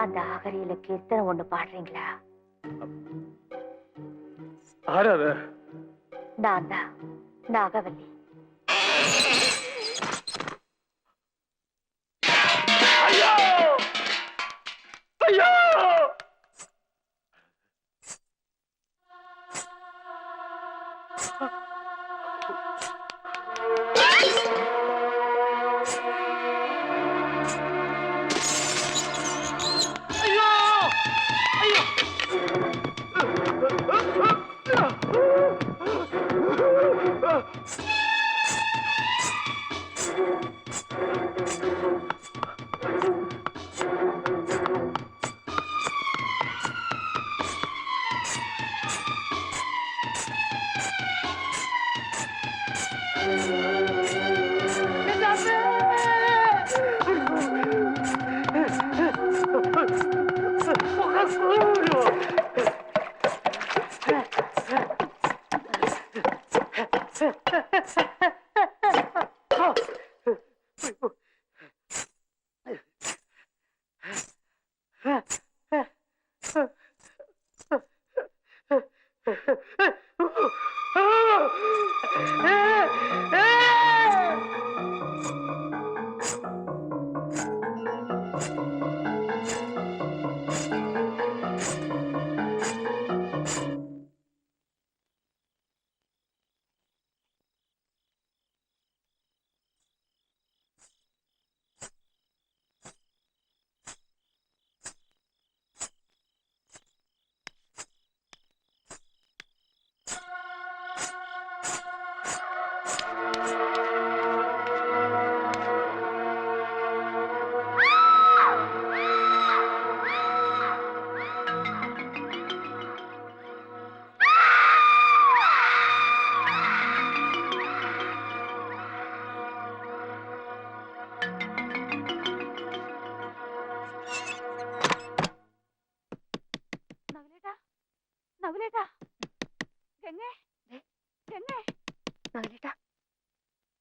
அந்த ஆகரியில கீர்த்தனை ஒண்ணு பாடுறீங்களா? ஆராது? நான் தான் நாகவல்லி. ஐயோ ஐயோ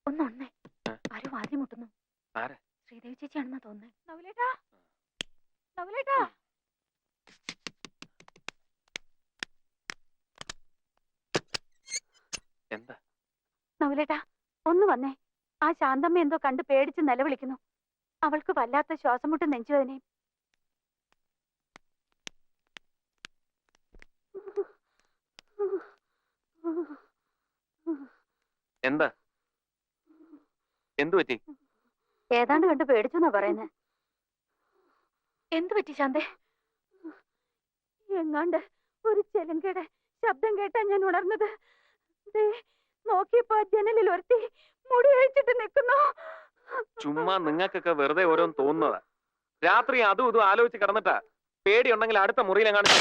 ഒന്നൊന്നേ, ആരും വാതിൽ മുട്ടുന്നു. ശ്രീദേവി ചേച്ചിയാണെന്നാ തോന്നുന്നേ. നവലേട്ടാ, നവലേട്ടാ. എന്താ നവലേട്ടാ, ഒന്ന് വന്നേ. ആ ശാന്തമ്മ എന്തോ കണ്ട് പേടിച്ച് നിലവിളിക്കുന്നു. അവൾക്ക് വല്ലാത്ത ശ്വാസം മുട്ടും നെഞ്ചുവേദനയും. എന്താ എന്തു പറ്റി? ഏതാണ്ട് കണ്ട് പേടിച്ചെന്നാ പറയുന്നേ. എന്തു പറ്റി ശാന്തേ? എങ്ങാണ്ട് ഒരു ചെലങ്കയുടെ ശബ്ദം കേട്ടാ ഞാൻ ഉണർന്നത്. നോക്കിയപ്പോ ജനലിൽ ഒരുത്തി മുടി അഴിച്ചിട്ട് നിൽക്കുന്നു. ചുമ്മാ നിങ്ങൾക്കൊക്കെ വെറുതെ ഓരോന്ന് തോന്നുന്നതാ. രാത്രി അതും ഇതും ആലോചിച്ച് കിടന്നിട്ടാ. പേടിയുണ്ടെങ്കിൽ അടുത്ത മുറിയിലെങ്ങാണ്ട്.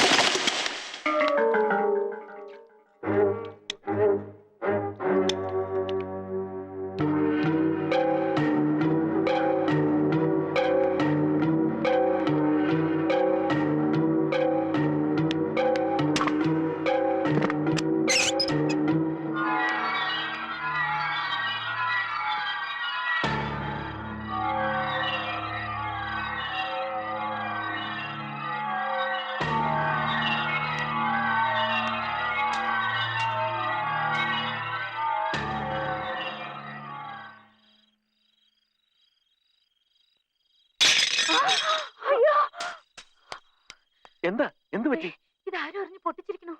എന്താ എന്ത് പറ്റി? ഇതാരും അറിഞ്ഞ് പൊട്ടിച്ചിരിക്കണു.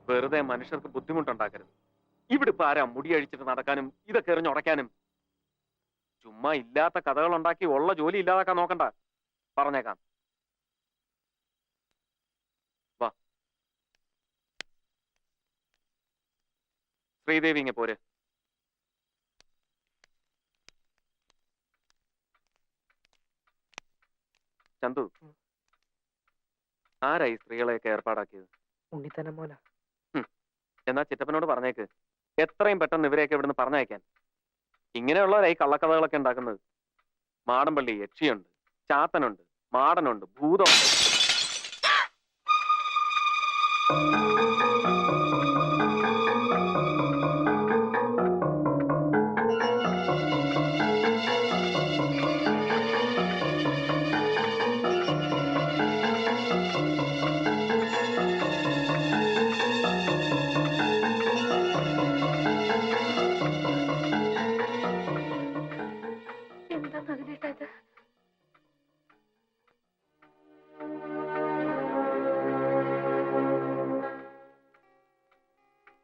വെറുതെ മനുഷ്യർക്ക് ബുദ്ധിമുട്ടുണ്ടാക്കരുത്. ഇവിടെ ഇപ്പൊ ആരാ മുടി അഴിച്ചിട്ട് നടക്കാനും ഇതൊക്കെ എറിഞ്ഞുടയ്ക്കാനും? ചുമ്മാ ഇല്ലാത്ത കഥകൾ ഉണ്ടാക്കി ഉള്ള ജോലി ഇല്ലാതാക്കാൻ നോക്കണ്ട. പറഞ്ഞേക്കാം. വാ ശ്രീദേവി ഇങ്ങ പോര്. ചന്തു, ആരായി സ്ത്രീകളെയൊക്കെ ഏർപ്പാടാക്കിയത്? ഉണ്ണിത്തന്നെ മോന. എന്നാ ചിറ്റപ്പനോട് പറഞ്ഞേക്ക് എത്രയും പെട്ടെന്ന് ഇവരെയൊക്കെ ഇവിടുന്ന് പറഞ്ഞയക്കാൻ. ഇങ്ങനെയുള്ളവരായി കള്ളക്കഥകളൊക്കെ ഉണ്ടാക്കുന്നത്. മാടമ്പള്ളി യക്ഷിയുണ്ട്, ചാത്തനുണ്ട്, മാടനുണ്ട്, ഭൂതമുണ്ട്.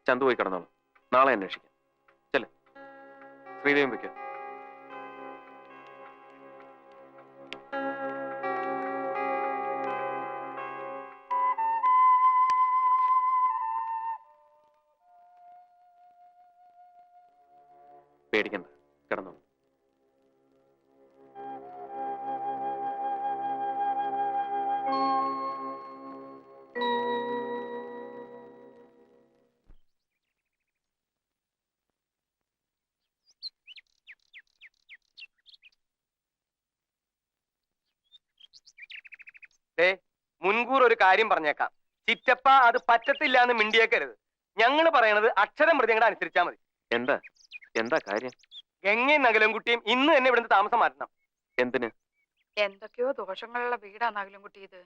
ചന്തു പോയി കിടന്നോളൂ, നാളെ അന്വേഷിക്കാം. ചെല്ലേ, ശ്രീദേവൻ വയ്ക്കോ. പേടിക്കണ്ട, കിടന്നോളൂ. മുൻകൂർ ഒരു കാര്യം പറഞ്ഞേക്കാം. ചിറ്റപ്പ അത് പറ്റത്തില്ല എന്ന് മിണ്ടിയേക്കരുത്. ഞങ്ങള് പറയണത് അക്ഷരം മൃഗങ്ങളെ അനുസരിച്ചാ മതി. എന്താ എന്താ കാര്യം? ഗംഗയും നഗലൻകുട്ടിയും ഇന്ന് തന്നെ ഇവിടുന്ന് താമസം മാറ്റണം. എന്തിന്? എന്തൊക്കെയോ ദോഷങ്ങളുള്ള വീടാ നഗലൻകുട്ടി ഇത്.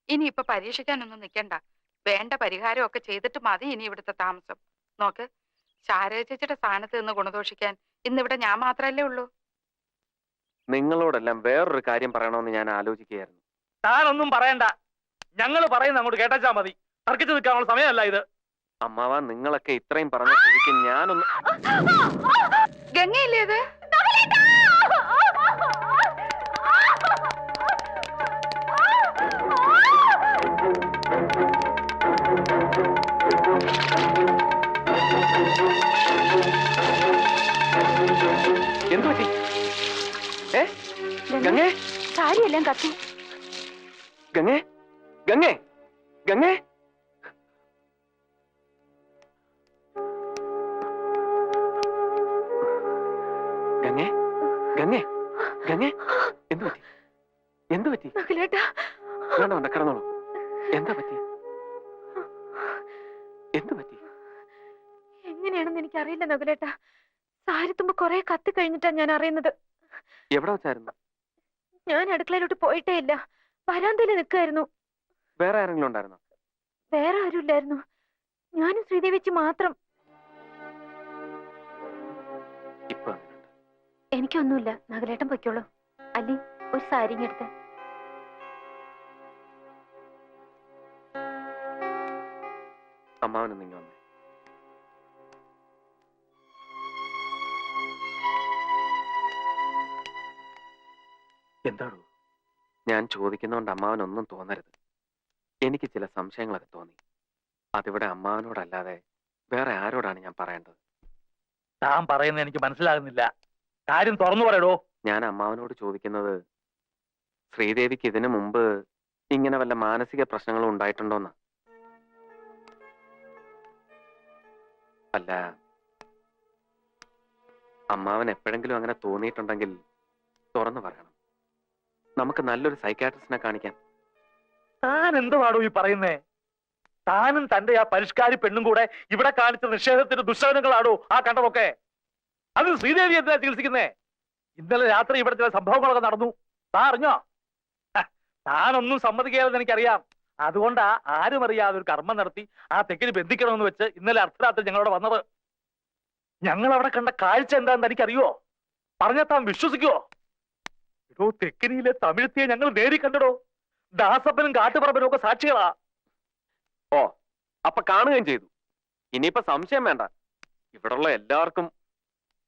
ഇനി ഇപ്പൊ പരീക്ഷിക്കാനൊന്നും നിൽക്കണ്ട. വേണ്ട പരിഹാരമൊക്കെ ചെയ്തിട്ട് മതി ഇനി ഇവിടുത്തെ താമസം. നോക്ക്, ശാരദ ചേച്ചിയുടെ സ്ഥാനത്ത് നിന്ന് ഗുണദോഷിക്കാൻ ഇന്നിവിടെ ഞാൻ മാത്രല്ലേ ഉള്ളൂ. നിങ്ങളോടെല്ലാം വേറൊരു കാര്യം പറയണമെന്ന് ഞാൻ ആലോചിക്കുകയായിരുന്നു. താനൊന്നും പറയണ്ട, ഞങ്ങൾ പറയുന്ന അങ്ങോട്ട് കേട്ടാ മതി. തർക്കിച്ചു നിൽക്കാനുള്ള സമയമല്ല ഇത്. അമ്മാവ, നിങ്ങളൊക്കെ ഇത്രയും പറഞ്ഞ സ്ഥിതിക്ക് ഞാനൊന്ന്. ഗംഗയില്ലേ ഇത്? എന്തു പറ്റി? ഗംഗേ, സാരിയെല്ലാം കത്തി. ഗംഗേ, ഗംഗേ, ഗംഗേ. ഗംഗേ, ഗംഗേ, ഗംഗേ, എന്തു പറ്റി? എന്തു പറ്റി? നകുലേട്ടാ, വേണ്ട വേണ്ട, കിടന്നോളൂ. എന്താ പറ്റി? എന്തു പറ്റി? എങ്ങനെയാണെന്ന് എനിക്കറിയില്ല നകുലേട്ടാ. സാരിത്തുമ്പോ കൊറേ കത്തി കഴിഞ്ഞിട്ടാ ഞാൻ അറിയുന്നത്. എവിടെ വെച്ചായിരുന്നു? ഞാൻ അടുക്കളയിലോട്ട് പോയിട്ടേ ഇല്ല, വരാന്തയിൽ നിൽക്കായിരുന്നു. വേറെ ആരെങ്കിലും ഉണ്ടായിരുന്നോ? വേറെ ആരുമില്ലായിരുന്നു, ഞാനും ശ്രീദേവിച്ച് മാത്രം. ഇപ്പൊ എനിക്കൊന്നുമില്ല, നകുലേട്ടൻ പൊയ്ക്കോളൂ. അല്ലി, ഒരു സാരി എടുത്ത്. അമ്മാവനും നിങ്ങൾ വന്നേ. എന്താണോ? ഞാൻ ചോദിക്കുന്നോണ്ട് അമ്മാവനൊന്നും തോന്നരുത്. എനിക്ക് ചില സംശയങ്ങളൊക്കെ തോന്നി. അതിവിടെ അമ്മാവനോടല്ലാതെ വേറെ ആരോടാണ് ഞാൻ പറയേണ്ടത്? താൻ പറയുന്നത് എനിക്ക് മനസ്സിലാകുന്നില്ല. കാര്യം തുറന്നു പറയടോ. ഞാൻ അമ്മാവനോട് ചോദിക്കുന്നത്, ശ്രീദേവിക്ക് ഇതിനു മുമ്പ് ഇങ്ങനെ വല്ല മാനസിക പ്രശ്നങ്ങളും ഉണ്ടായിട്ടുണ്ടോന്ന്. അല്ല, അമ്മാവൻ എപ്പോഴെങ്കിലും അങ്ങനെ തോന്നിയിട്ടുണ്ടെങ്കിൽ തുറന്നു പറയണം. നമുക്ക് നല്ലൊരു സൈക്കാട്രിസ്റ്റിനെ കാണിക്കാം. താൻ എന്തുവാടോ ഈ പറയുന്നേ? താനും തന്റെ ആ പരിഷ്കാരി പെണ്ണും കൂടെ ഇവിടെ കാണിച്ച നിഷേധത്തിന്റെ ദുശ്ശകനങ്ങളാണോ ആ കണ്ടതൊക്കെ? അത് ശ്രീദേവി എന്തിനാ ചികിത്സിക്കുന്നേ? ഇന്നലെ രാത്രി ഇവിടെ ചില സംഭവങ്ങളൊക്കെ നടന്നു. താൻ അറിഞ്ഞോ? താനൊന്നും സമ്മതിക്കാതെന്ന് എനിക്കറിയാം. അതുകൊണ്ടാ ആരും അറിയാതെ ഒരു കർമ്മം നടത്തി ആ തെക്കിന് ബന്ധിക്കണമെന്ന് വെച്ച് ഇന്നലെ അർദ്ധരാത്രി ഞങ്ങളവിടെ വന്നത്. ഞങ്ങൾ അവിടെ കണ്ട കാഴ്ച എന്താണെന്ന് എനിക്കറിയോ? പറഞ്ഞാൽ താൻ വിശ്വസിക്കുവോ? ഇടോ, തെക്കിനിയിലെ തമിഴത്തിയെ ഞങ്ങൾ നേരി കണ്ടടോ. ദാസപ്പനും കാട്ടുപറമ്പനും ഒക്കെ സാക്ഷികളാ. ഓ, അപ്പൊ കാണുകയും ചെയ്തു. ഇനിയിപ്പോ സംശയം വേണ്ട. ഇവിടുള്ള എല്ലാവർക്കും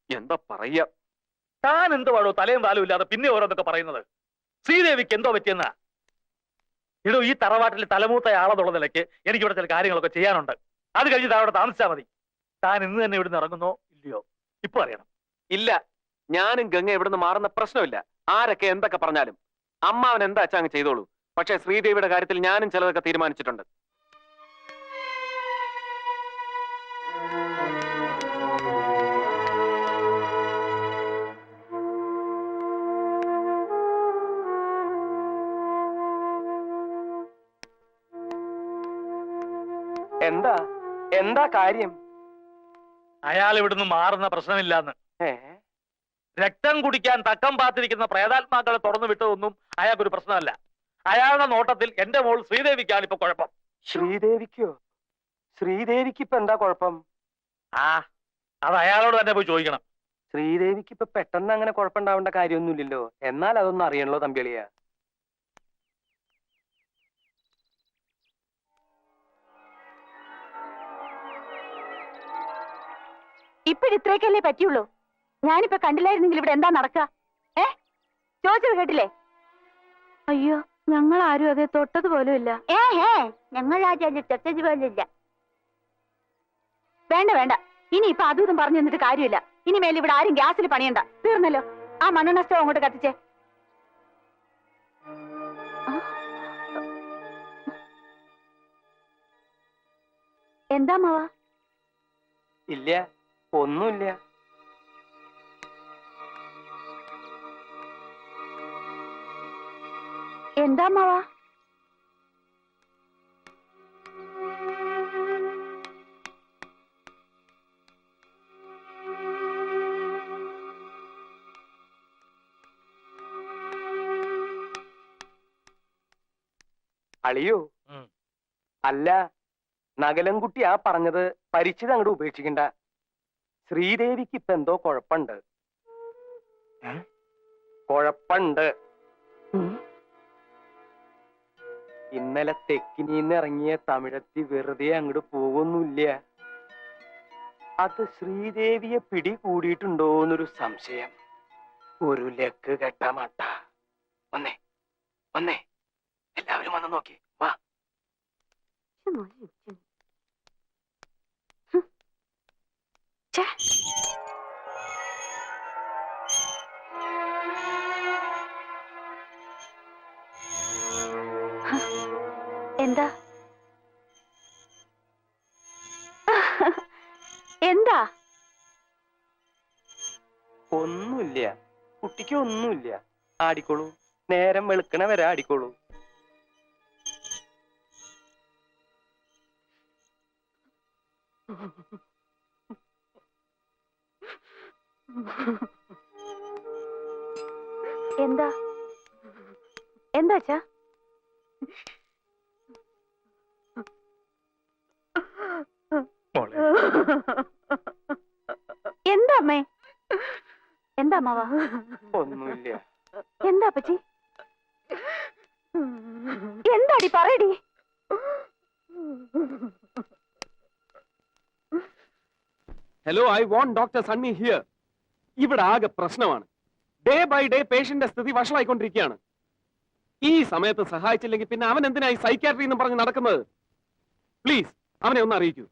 എന്താ പറയാ? താൻ എന്തുവാടോ തലയും വാലും ഇല്ലാതെ പിന്നെ ഓരോന്നൊക്കെ പറയുന്നത്? ശ്രീദേവിക്ക് എന്തോ പറ്റിയെന്നാ? ഇടോ, ഈ തറവാട്ടിൽ തലമൂത്ത ആളെന്നുള്ള നിലയ്ക്ക് എനിക്കിവിടെ ചില കാര്യങ്ങളൊക്കെ ചെയ്യാനുണ്ട്. അത് കഴിഞ്ഞ് താൻ അവിടെ താമസിച്ചാൽ മതി. താൻ ഇന്ന് തന്നെ ഇവിടുന്ന് ഇറങ്ങുന്നോ ഇല്ലയോ ഇപ്പൊ അറിയണം. ഇല്ല, ഞാനും ഗംഗ ഇവിടുന്ന് മാറുന്ന പ്രശ്നമില്ല. ആരൊക്കെ എന്തൊക്കെ പറഞ്ഞാലും അമ്മാവൻ എന്താ വെച്ചാൽ അങ്ങ് ചെയ്തോളൂ. പക്ഷെ ശ്രീദേവിയുടെ കാര്യത്തിൽ ഞാനും ചിലതൊക്കെ തീരുമാനിച്ചിട്ടുണ്ട്. എന്താ എന്താ കാര്യം? അയാൾ ഇവിടുന്ന് മാറുന്ന പ്രശ്നമില്ലാന്ന്. ഏ, രക്തം കുടിക്കാൻ തക്കം പാത്തിരിക്കുന്ന പ്രേതാത്മാക്കളെ തുറന്നു വിട്ടതൊന്നും അയാൾക്കൊരു പ്രശ്നമല്ല. അയാളുടെ നോട്ടത്തിൽ എന്റെ മോൾ ശ്രീദേവിക്കാണ് ഇപ്പൊ കുഴപ്പം. ശ്രീദേവിക്കോ? ശ്രീദേവിക്ക് ഇപ്പൊ എന്താ കുഴപ്പം? ആ, അത് അയാളോട് തന്നെ പോയി ചോദിക്കണം. ശ്രീദേവിക്ക് ഇപ്പൊ പെട്ടെന്ന് അങ്ങനെ കുഴപ്പമുണ്ടാവേണ്ട കാര്യമൊന്നുമില്ലല്ലോ. എന്നാൽ അതൊന്നും അറിയണല്ലോ തമ്പിളിയ. ഇപ്പോഴിത്രയൊക്കെയല്ലേ പറ്റിയുള്ളൂ. ഞാനിപ്പോ കണ്ടില്ലായിരുന്നെങ്കിൽ ഇവിടെ എന്താ നടക്കുക? ചോദിച്ചത് കേട്ടില്ലേ? അയ്യോ, ഞങ്ങൾ ആരും അതെ തൊട്ടത് പോലും ഇല്ല. ഞങ്ങൾ ആരും തൊട്ടത് പോലും ഇല്ല. വേണ്ട വേണ്ട, ഇനി ഇപ്പൊ അതും ഇതും പറഞ്ഞു തന്നിട്ട് കാര്യമില്ല. ഇനി മേലെ ഇവിടെ ആരും ഗ്യാസിൽ പണിയണ്ട. തീർന്നല്ലോ. ആ മണ്ണെണ്ണ സ്റ്റവ് അങ്ങോട്ട് കത്തിച്ചേ. എന്താ മാവാ? ഇല്ല, ഒന്നുമില്ല. എന്താ മാവാ? അളിയോ, അല്ല, നഗലൻകുട്ടി ആ പറഞ്ഞത് പരിചിതം അങ്ങോട്ട് ഉപേക്ഷിക്കണ്ട. ശ്രീദേവിക്ക് ഇപ്പൊ എന്തോ കുഴപ്പമുണ്ട്. കുഴപ്പമുണ്ട്. ഇന്നലെ തെക്കിനീന്ന് ഇറങ്ങിയ തമിഴത്തി വെറുതെ അങ്ങോട്ട് പോകുന്നില്ല. അത് ശ്രീദേവിയെ പിടികൂടിയിട്ടുണ്ടോന്നൊരു സംശയം. ഒരു ലക്ക് കെട്ട മട്ട. വന്നേ വന്നേ, എല്ലാവരും വന്ന് നോക്കി വാ. എന്താ എന്താ? ഒന്നുമില്ല, കുട്ടിക്ക് ഒന്നുമില്ല. ആടിക്കോളൂ, നേരം വെളുക്കണ വരെ ആടിക്കോളൂ. എന്താ എന്താ അച്ഛാ? എന്താ അമ്മേ? എന്താ അമ്മാവാ? ഒന്നുമില്ല. എന്താ അപ്പച്ചി? എന്താടി പറയടി. Hello, I want doctor Sunny here. ഇവിടെ ആകെ പ്രശ്നമാണ്. ഡേ ബൈ ഡേ പേഷ്യന്റെ സ്ഥിതി വഷളായിക്കൊണ്ടിരിക്കുകയാണ്. ഈ സമയത്ത് സഹായിച്ചില്ലെങ്കിൽ പിന്നെ അവൻ എന്തിനായി സൈക്യാട്രി എന്ന് പറഞ്ഞ് നടക്കുന്നത്? പ്ലീസ് അവനെ ഒന്ന് അറിയിക്കൂ.